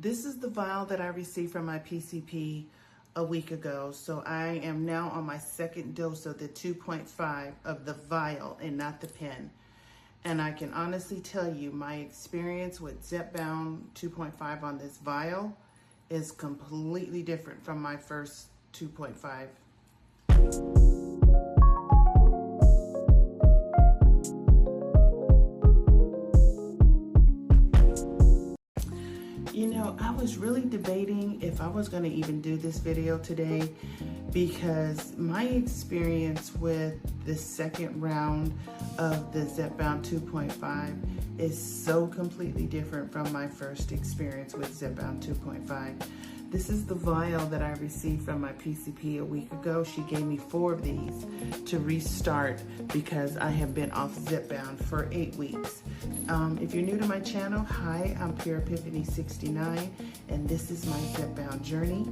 This is the vial that I received from my PCP a week ago. So I am now on my second dose of the 2.5 of the vial and not the pen. And I can honestly tell you my experience with Zepbound 2.5 on this vial is completely different from my first 2.5. You know, I was really debating if I was going to even do this video today because my experience with the second round of the Zepbound 2.5 is so completely different from my first experience with Zepbound 2.5. This is the vial that I received from my PCP a week ago. She gave me 4 of these to restart because I have been off Zepbound for 8 weeks. If you're new to my channel, hi, I'm Pure Epiphany 69, and this is my Zepbound journey.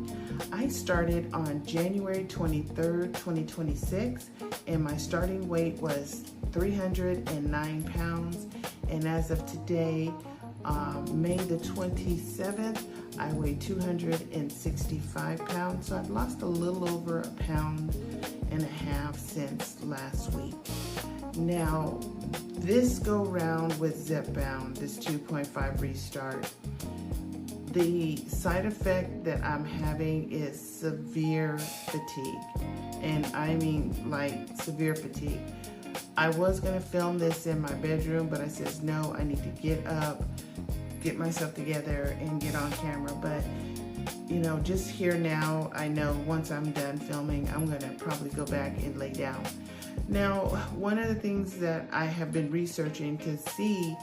I started on January 23rd, 2026, and my starting weight was 309 pounds. And as of today, May the 27th, I weigh 265 pounds. So I've lost a little over 1.5 pounds since last week. Now, this go round with Zepbound, this 2.5 restart, the side effect that I'm having is severe fatigue. And I mean like severe fatigue. I was gonna film this in my bedroom, but I said, no, I need to get up, get myself together and get on camera. But you know, just here now, I know once I'm done filming, I'm gonna probably go back and lay down. Now, one of the things that I have been researching to see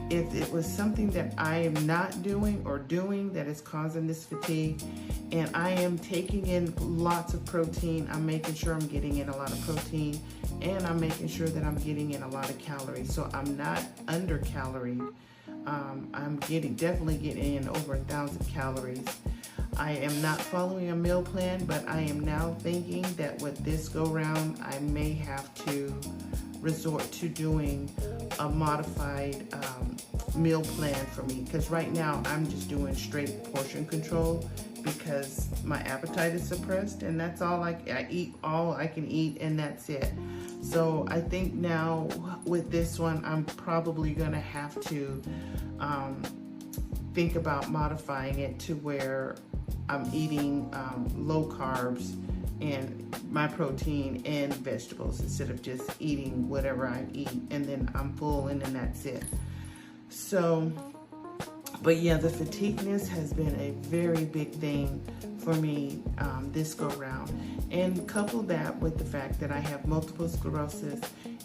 if it was something that I am not doing or doing that is causing this fatigue, and I am taking in lots of protein. I'm making sure I'm getting in a lot of protein, and I'm making sure that I'm getting in a lot of calories. So I'm not under caloried. I'm definitely getting in over 1,000 calories. I am not following a meal plan, but I am now thinking that with this go round, I may have to resort to doing a modified meal plan for me. Because right now I'm just doing straight portion control because my appetite is suppressed, and that's all I eat all I can eat, and that's it. So I think now with this one, I'm probably gonna have to think about modifying it to where I'm eating low carbs and my protein and vegetables instead of just eating whatever I eat and then I'm full and then that's it. So, but yeah, the fatigueness has been a very big thing for me this go round. And couple that with the fact that I have multiple sclerosis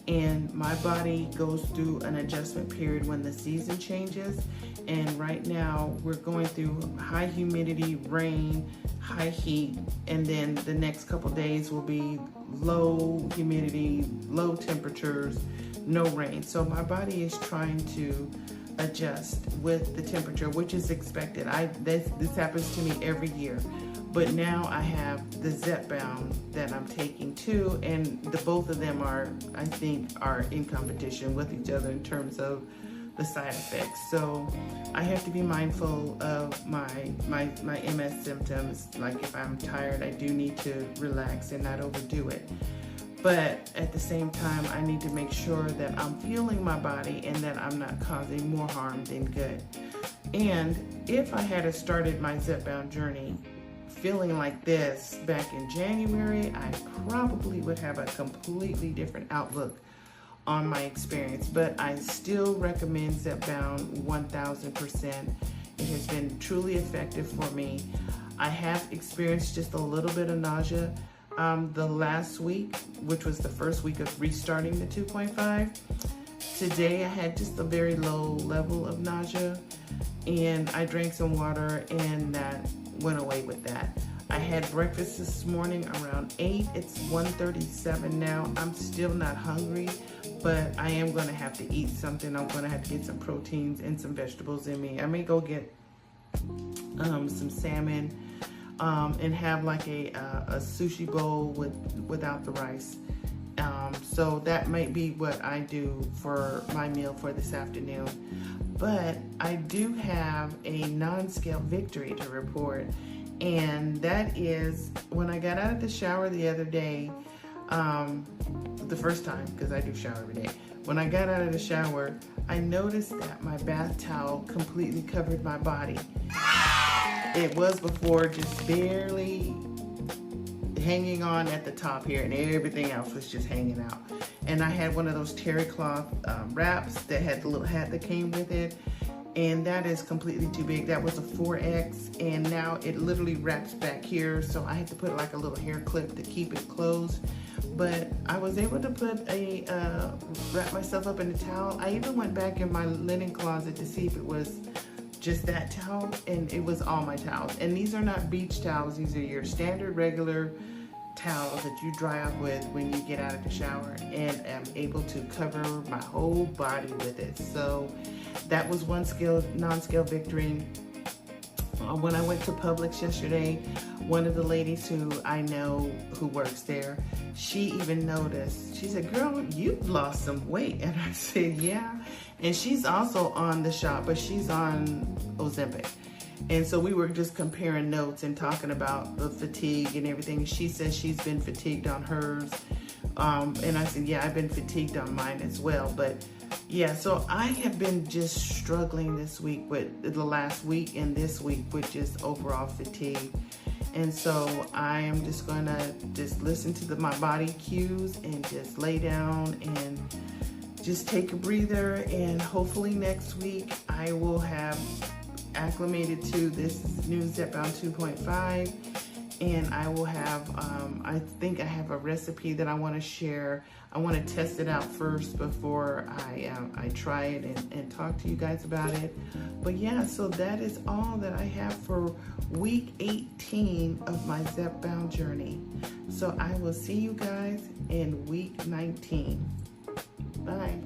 and my body goes through an adjustment period when the season changes. And right now we're going through high humidity, rain, high heat, and then the next couple days will be low humidity, low temperatures, no rain. So my body is trying to adjust with the temperature, which is expected. This happens to me every year. But now I have the Zepbound that I'm taking too, and both of them are, I think, are in competition with each other in terms of the side effects. So I have to be mindful of my MS symptoms. Like if I'm tired, I do need to relax and not overdo it. But at the same time, I need to make sure that I'm fueling my body and that I'm not causing more harm than good. And if I had started my Zepbound journey feeling like this back in January, I probably would have a completely different outlook on my experience. But I still recommend Zepbound 1000%. It has been truly effective for me. I have experienced just a little bit of nausea the last week, which was the first week of restarting the 2.5. Today I had just a very low level of nausea, and I drank some water and that went away with that. I had breakfast this morning around 8. It's 1:37 now. I'm still not hungry, but I am going to have to eat something. I'm going to have to get some proteins and some vegetables in me. I may go get some salmon and have like a sushi bowl without the rice. So that might be what I do for my meal for this afternoon. but I do have a non-scale victory to report, and that is when I got out of the shower the other day, the first time, because I do shower every day. When I got out of the shower, I noticed that my bath towel completely covered my body. It was before just barely hanging on at the top here, and everything else was just hanging out. And I had one of those terry cloth wraps that had the little hat that came with it, and that is completely too big. That was a 4X, and now it literally wraps back here, so I had to put like a little hair clip to keep it closed. But I was able to put a wrap myself up in a towel. I even went back in my linen closet to see if it was just that towel, and it was all my towels. And these are not beach towels. These are your standard regular towels that you dry off with when you get out of the shower, and I'm able to cover my whole body with it. So that was one non-scale victory. When I went to Publix yesterday, one of the ladies who I know who works there, she even noticed. She said, "Girl, you've lost some weight." And I said, "Yeah." And she's also on the shop, but she's on Ozempic. And so we were just comparing notes and talking about the fatigue and everything. She says she's been fatigued on hers. And I said, yeah, I've been fatigued on mine as well. But yeah, so I have been just struggling this week with the last week and this week with just overall fatigue. And so I am just gonna just listen to my body cues and just lay down and just take a breather. And hopefully next week I will have acclimated to this new Zepbound 2.5, and I will have I think I have a recipe that I want to share. I want to test it out first before I try it and talk to you guys about it. But yeah, so that is all that I have for week 18 of my Zepbound journey. So I will see you guys in week 19. Bye.